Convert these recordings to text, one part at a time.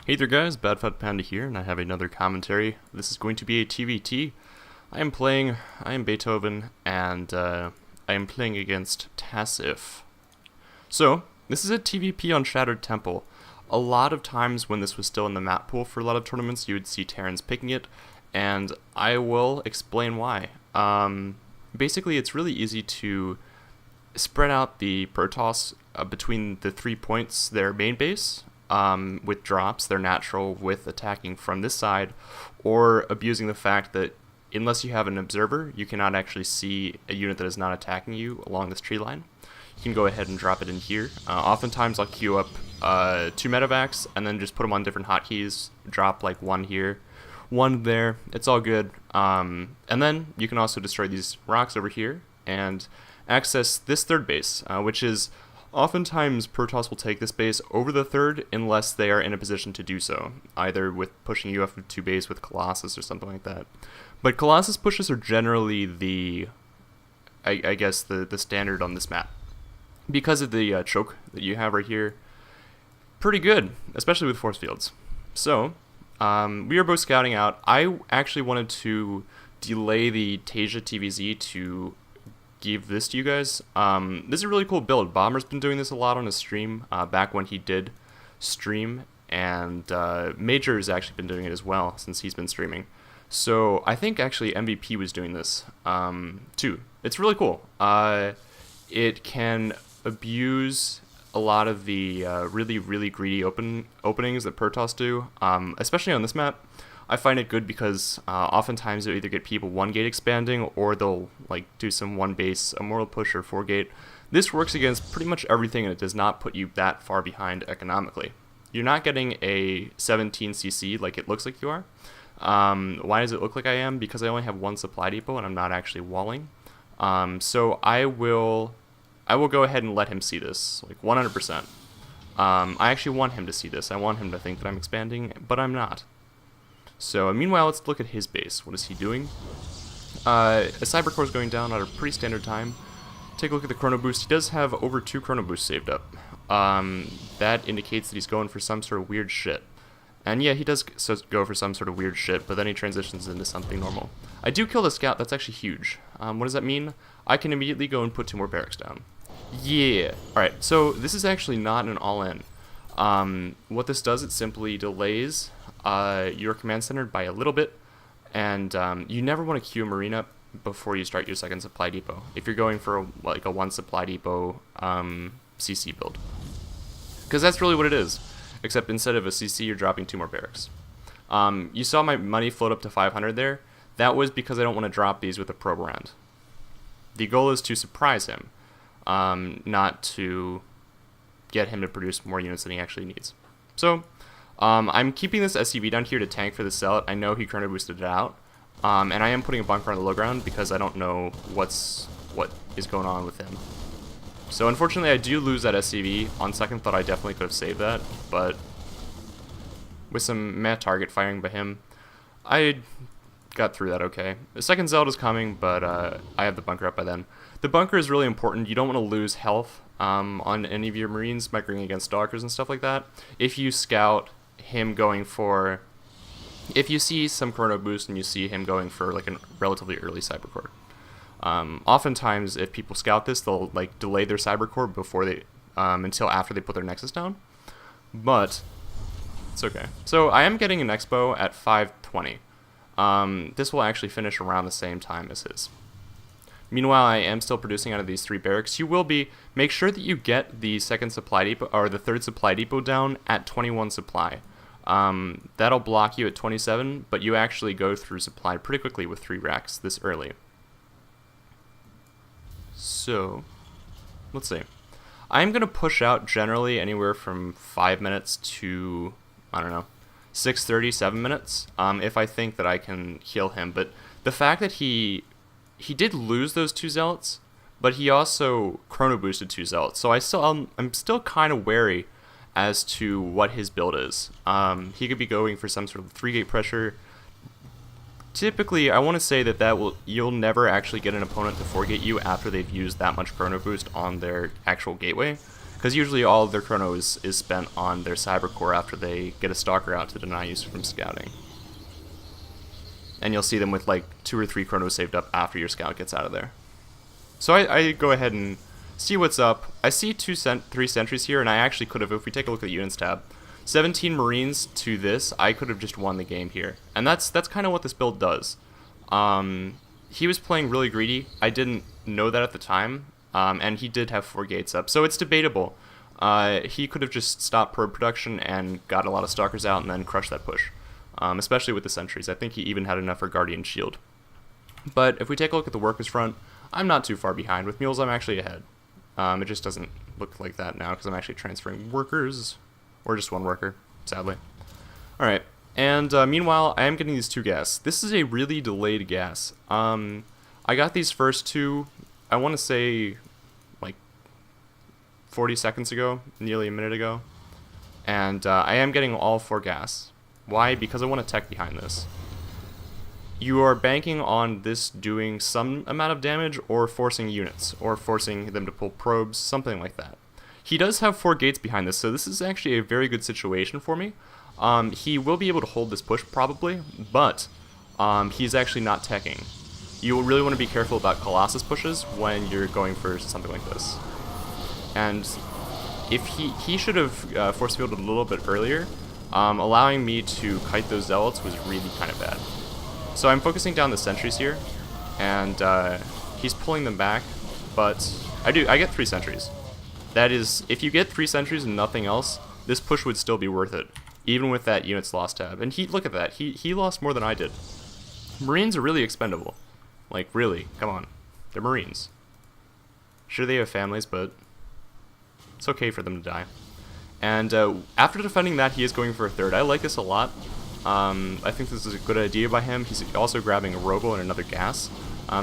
Hey there guys, BadFat Panda here, and I have another commentary. This is going to be a TVT. I am Beethoven, and I am playing against Tassif. So, this is a TVP on Shattered Temple. A lot of times when this was still in the map pool for a lot of tournaments, you would see Terrans picking it, and I will explain why. Basically, it's really easy to spread out the Protoss between the 3 points, their main base, with drops, they're natural with attacking from this side, or abusing the fact that unless you have an observer, you cannot actually see a unit that is not attacking you along this tree line. You can go ahead and drop it in here. Oftentimes I'll queue up 2 medevacs and then just put them on different hotkeys, drop like one here, one there, it's all good. And then you can also destroy these rocks over here and access this third base, which is oftentimes Protoss will take this base over the third unless they are in a position to do so, either with pushing you up to base with Colossus or something like that. But Colossus pushes are generally the, I guess, the standard on this map. Because of the choke that you have right here, pretty good, especially with force fields. So, we are both scouting out. I actually wanted to delay the Tasia TVZ to give this to you guys. This is a really cool build. Bomber's been doing this a lot on his stream, back when he did stream, and MajOr has actually been doing it as well since he's been streaming. So I think actually MVP was doing this too. It's really cool. It can abuse a lot of the really greedy openings that Protoss do, especially on this map. I find it good because oftentimes you'll either get people 1 gate expanding or they'll like do some 1 base, a mortal push, or 4 gate. This works against pretty much everything, and it does not put you that far behind economically. You're not getting a 17 CC like it looks like you are. Why does it look like I am? Because I only have 1 supply depot and I'm not actually walling. So I will go ahead and let him see this, like 100%. I actually want him to see this. I want him to think that I'm expanding, but I'm not. So, meanwhile, let's look at his base. What is he doing? A Cybercore is going down at a pretty standard time. Take a look at the Chrono Boost. He does have over 2 Chrono Boosts saved up. That indicates that he's going for some sort of weird shit. And yeah, he does go for some sort of weird shit, but then he transitions into something normal. I do kill the scout. That's actually huge. What does that mean? I can immediately go and put 2 more barracks down. Yeah. Alright, so this is actually not an all-in. What this does, it simply delays your command center by a little bit, and you never want to queue a marine up before you start your 2nd supply depot if you're going for a 1 supply depot CC build, because that's really what it is, except instead of a CC you're dropping 2 more barracks. You saw my money float up to 500 there. That was because I don't want to drop these with a probe round. The goal is to surprise him, not to get him to produce more units than he actually needs. So I'm keeping this SCV down here to tank for the Zealot. I know he chrono boosted it out, and I am putting a bunker on the low ground because I don't know what is going on with him. So unfortunately I do lose that SCV. On second thought I definitely could have saved that, but with some meh target firing by him, I got through that okay. The second Zealot is coming, but I have the bunker up by then. The bunker is really important. You don't want to lose health on any of your Marines microing against Stalkers and stuff like that. If you scout him going for, if you see some Chrono Boost and you see him going for like a relatively early Cybercore, oftentimes if people scout this, they'll like delay their Cybercore before they, until after they put their Nexus down, but it's okay. So I am getting an Expo at 520. This will actually finish around the same time as his. Meanwhile, I am still producing out of these 3 barracks. You will be, make sure that you get the 2nd supply depot, or the 3rd supply depot down at 21 supply. That'll block you at 27, but you actually go through supply pretty quickly with 3 racks this early. So, let's see. I'm going to push out generally anywhere from 5 minutes to, I don't know, 6:30, 7 minutes, if I think that I can heal him. But the fact that he did lose those 2 Zealots, but he also chrono boosted 2 Zealots, so I'm still kind of wary as to what his build is. He could be going for some sort of 3-gate pressure. Typically, I want to say that you'll never actually get an opponent to 4-gate you after they've used that much chrono boost on their actual gateway, Because usually all of their chrono is spent on their cyber core after they get a stalker out to deny you from scouting. And you'll see them with like 2 or 3 chronos saved up after your scout gets out of there. So I go ahead and see what's up. I see 3 sentries here, and I actually could have, if we take a look at the units tab, 17 Marines to this, I could have just won the game here. And that's kind of what this build does. He was playing really greedy. I didn't know that at the time. And he did have 4 gates up, so it's debatable. He could have just stopped probe production and got a lot of stalkers out and then crushed that push, especially with the sentries. I think he even had enough for Guardian Shield. But if we take a look at the workers front, I'm not too far behind. With mules, I'm actually ahead. It just doesn't look like that now because I'm actually transferring workers, or just 1 worker, sadly. Alright, and meanwhile, I am getting these 2 gas. This is a really delayed gas. I got these first 2, I want to say, like 40 seconds ago, nearly a minute ago, and I am getting all 4 gas. Why? Because I want a tech behind this. You are banking on this doing some amount of damage, or forcing units, or forcing them to pull probes, something like that. He does have 4 gates behind this, so this is actually a very good situation for me. He will be able to hold this push probably, but he's actually not teching. You really want to be careful about Colossus pushes when you're going for something like this. And if he should have force fielded a little bit earlier, allowing me to kite those zealots was really kind of bad. So I'm focusing down the sentries here, and he's pulling them back, but I get 3 sentries. That is, if you get 3 sentries and nothing else, this push would still be worth it, even with that units lost tab. And look at that, he lost more than I did. Marines are really expendable. Like, really, come on. They're Marines. Sure, they have families, but it's okay for them to die. And after defending that, he is going for a 3rd. I like this a lot. I think this is a good idea by him. He's also grabbing a robo and another gas.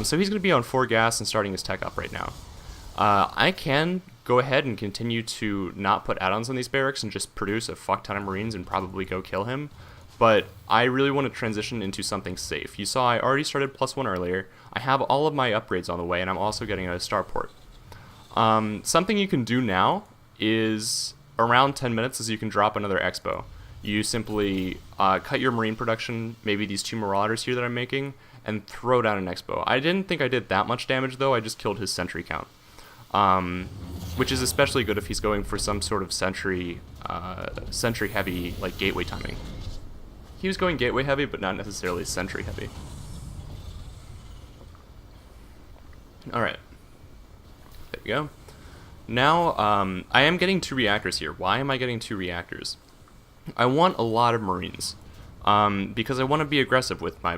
So he's going to be on 4 gas and starting his tech up right now. I can go ahead and continue to not put add-ons on these barracks and just produce a fuck ton of Marines and probably go kill him. But I really want to transition into something safe. You saw I already started +1 earlier. I have all of my upgrades on the way, and I'm also getting a starport. Something you can do now is around 10 minutes is you can drop another expo. You simply cut your Marine production, maybe these 2 Marauders here that I'm making, and throw down an expo. I didn't think I did that much damage though, I just killed his sentry count. Which is especially good if he's going for some sort of sentry heavy, like gateway timing. He was going gateway heavy, but not necessarily sentry heavy. Alright. There we go. Now, I am getting 2 reactors here. Why am I getting 2 reactors? I want a lot of Marines, because I want to be aggressive with my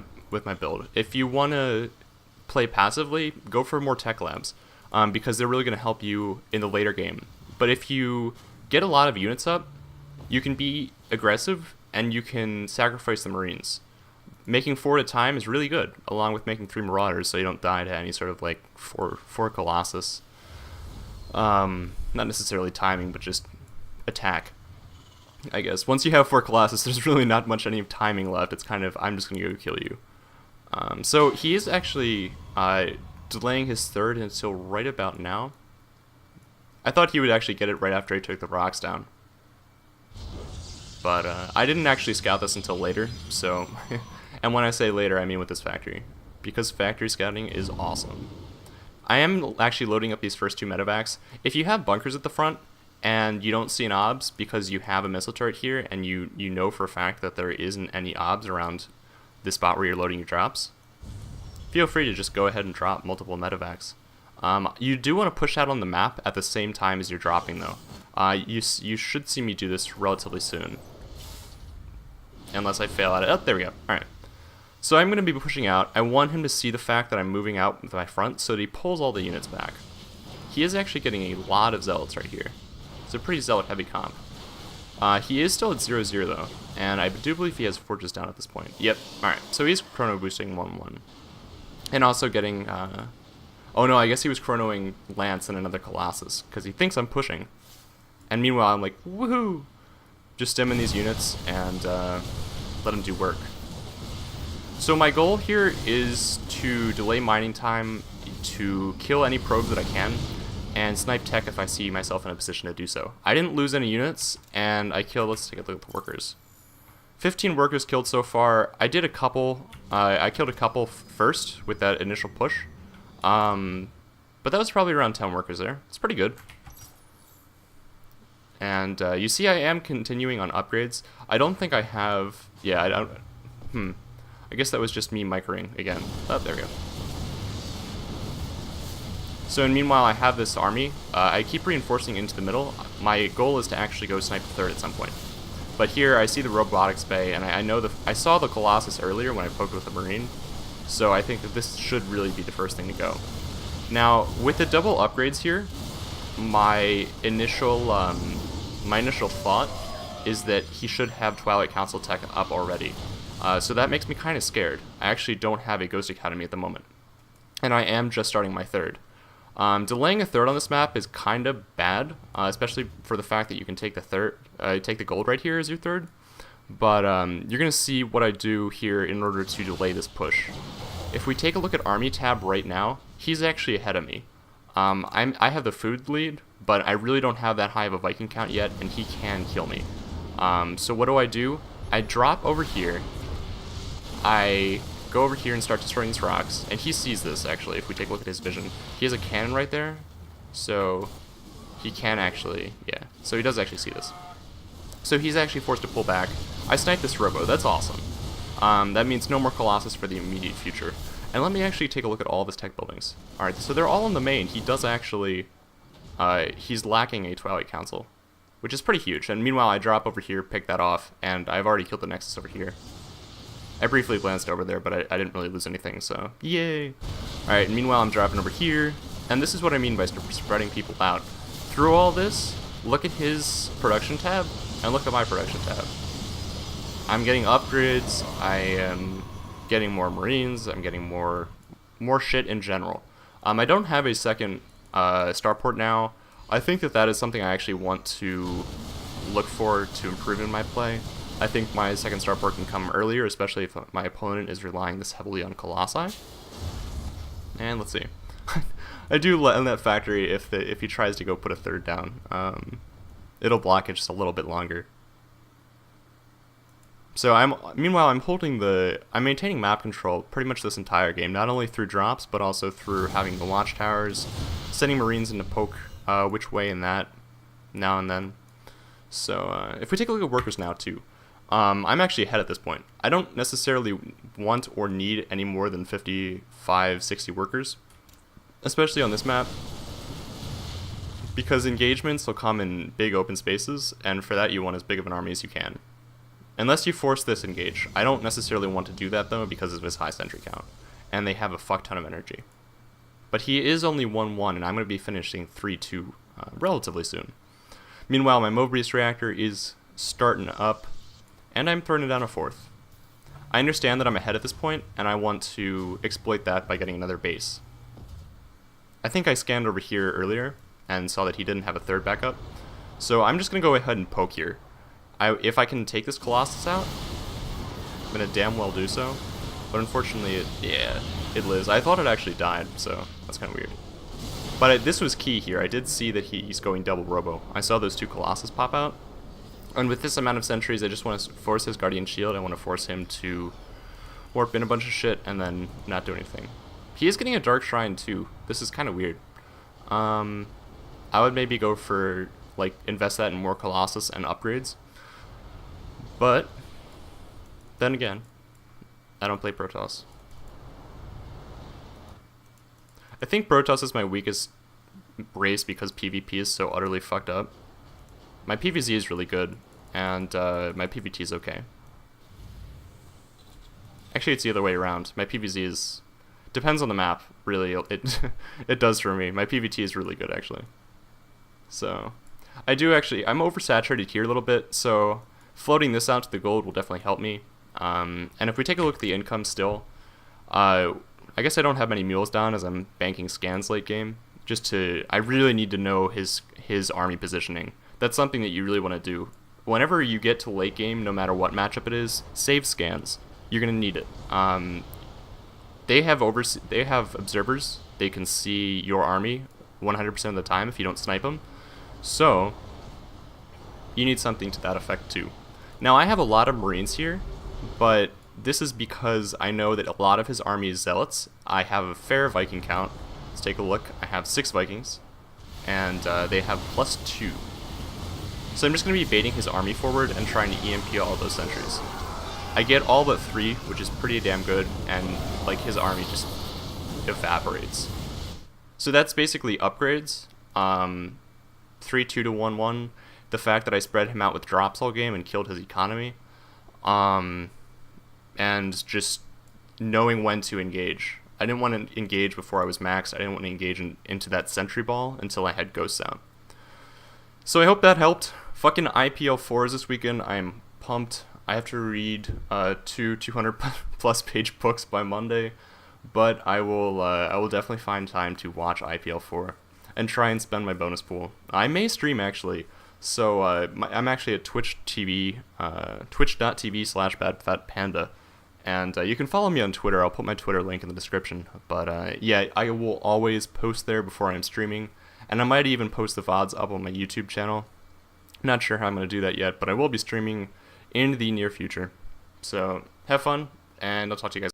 build. If you want to play passively, go for more tech labs, because they're really going to help you in the later game. But if you get a lot of units up, you can be aggressive, and you can sacrifice the Marines. Making 4 at a time is really good, along with making 3 Marauders so you don't die to any sort of like 4 Colossus. Not necessarily timing, but just attack, I guess. Once you have 4 Colossus, there's really not much any timing left. It's kind of, I'm just going to go kill you. So he is actually delaying his 3rd until right about now. I thought he would actually get it right after he took the rocks down. But I didn't actually scout this until later, so... And when I say later, I mean with this factory. Because factory scouting is awesome. I am actually loading up these first 2 medevacs. If you have bunkers at the front, and you don't see an OBS because you have a missile turret here, and you know for a fact that there isn't any OBS around the spot where you're loading your drops, feel free to just go ahead and drop multiple medevacs. You do want to push out on the map at the same time as you're dropping, though. You should see me do this relatively soon. Unless I fail at it. Oh, there we go. Alright. So I'm going to be pushing out. I want him to see the fact that I'm moving out with my front so that he pulls all the units back. He is actually getting a lot of zealots right here. It's a pretty zealot heavy comp. He is still at 0-0 though, and I do believe he has forges down at this point. Yep. Alright, so he's chrono boosting 1-1. And also getting, oh no, I guess he was chronoing Lance and another Colossus, because he thinks I'm pushing. And meanwhile, I'm like, woohoo! Just stem in these units and let him do work. So my goal here is to delay mining time, to kill any probes that I can, and snipe tech if I see myself in a position to do so. I didn't lose any units, and I killed, let's take a look at the workers. 15 workers killed so far. I did a couple, I killed a couple first with that initial push. But that was probably around 10 workers there. It's pretty good. And you see I am continuing on upgrades. I don't think I have, yeah, I don't, I guess that was just me microing again. Oh, there we go. So meanwhile, I have this army. I keep reinforcing into the middle. My goal is to actually go snipe the third at some point. But here I see the robotics bay, and I know I saw the Colossus earlier when I poked with the Marine. So I think that this should really be the first thing to go. Now, with the double upgrades here, my initial thought is that he should have Twilight Council tech up already. So that makes me kind of scared. I actually don't have a Ghost Academy at the moment. And I am just starting my third. Delaying a third on this map is kind of bad, especially for the fact that you can take the gold right here as your third. But you're going to see what I do here in order to delay this push. If we take a look at Army tab right now, he's actually ahead of me. I have the food lead, but I really don't have that high of a Viking count yet, and he can kill me. So what do? I drop over here. I go over here and start destroying these rocks, and he sees this actually. If we take a look at his vision, he has a cannon right there, so he can actually, yeah, so he does actually see this. So he's actually forced to pull back. I snipe this robo, that's awesome. That means no more Colossus for the immediate future. And let me actually take a look at all of his tech buildings. Alright, so they're all in the main. He does actually, he's lacking a Twilight Council, which is pretty huge. And meanwhile, I drop over here, pick that off, and I've already killed the Nexus over here. I briefly glanced over there, but I didn't really lose anything, so yay! Alright, meanwhile I'm dropping over here, and this is what I mean by spreading people out. Through all this, look at his production tab, and look at my production tab. I'm getting upgrades, I am getting more Marines, I'm getting more shit in general. I don't have a second starport now. I think that is something I actually want to look for to improve in my play. I think my second starport can come earlier, especially if my opponent is relying this heavily on Colossi. And let's see. I do let in that factory if he tries to go put a third down. It'll block it just a little bit longer. So meanwhile I'm maintaining map control pretty much this entire game, not only through drops but also through having the watchtowers, sending Marines in to poke which way in that now and then. So if we take a look at workers now too. I'm actually ahead at this point. I don't necessarily want or need any more than 55, 60 workers, especially on this map, because engagements will come in big open spaces, and for that you want as big of an army as you can. Unless you force this engage. I don't necessarily want to do that though because of his high sentry count, and they have a fuck ton of energy. But he is only 1-1, and I'm going to be finishing 3-2 relatively soon. Meanwhile, my Mobius reactor is starting up, and I'm throwing it down a fourth. I understand that I'm ahead at this point, and I want to exploit that by getting another base. I think I scanned over here earlier and saw that he didn't have a third backup, so I'm just going to go ahead and poke here. If I can take this Colossus out, I'm going to damn well do so, but unfortunately, it lives. I thought it actually died, so that's kind of weird. But this was key here. I did see that he's going double robo. I saw those two Colossus pop out. And with this amount of sentries, I just want to force his Guardian Shield. I want to force him to warp in a bunch of shit and then not do anything. He is getting a Dark Shrine too. This is kind of weird. I would maybe go for, like, invest that in more Colossus and upgrades. But then again, I don't play Protoss. I think Protoss is my weakest race because PvP is so utterly fucked up. My PvZ is really good, and my PvT is okay. Actually, it's the other way around. My PvZ is... depends on the map, really. It does for me. My PvT is really good, actually. So, I'm oversaturated here a little bit, so floating this out to the gold will definitely help me. And if we take a look at the income still, I guess I don't have many mules down as I'm banking scans late game. I really need to know his army positioning. That's something that you really want to do. Whenever you get to late game, no matter what matchup it is, save scans. You're going to need it. They have observers. They can see your army 100% of the time if you don't snipe him. So you need something to that effect too. Now I have a lot of Marines here, but this is because I know that a lot of his army is Zealots. I have a fair Viking count. Let's take a look. I have 6 Vikings, and they have +2. So I'm just going to be baiting his army forward and trying to EMP all those sentries. I get all but 3, which is pretty damn good, and like his army just evaporates. So that's basically upgrades. 3-2 to 1-1. The fact that I spread him out with drops all game and killed his economy. And just knowing when to engage. I didn't want to engage before I was maxed. I didn't want to engage into that sentry ball until I had Ghost Sound. So I hope that helped. Fucking IPL4s this weekend. I am pumped. I have to read 2 200+ page books by Monday, but I will definitely find time to watch IPL4 and try and spend my bonus pool. I may stream actually, so I'm actually at Twitch TV, twitch.tv/badfatpanda, and you can follow me on Twitter. I'll put my Twitter link in the description. But yeah, I will always post there before I'm streaming, and I might even post the VODs up on my YouTube channel. Not sure how I'm going to do that yet, but I will be streaming in the near future. So have fun, and I'll talk to you guys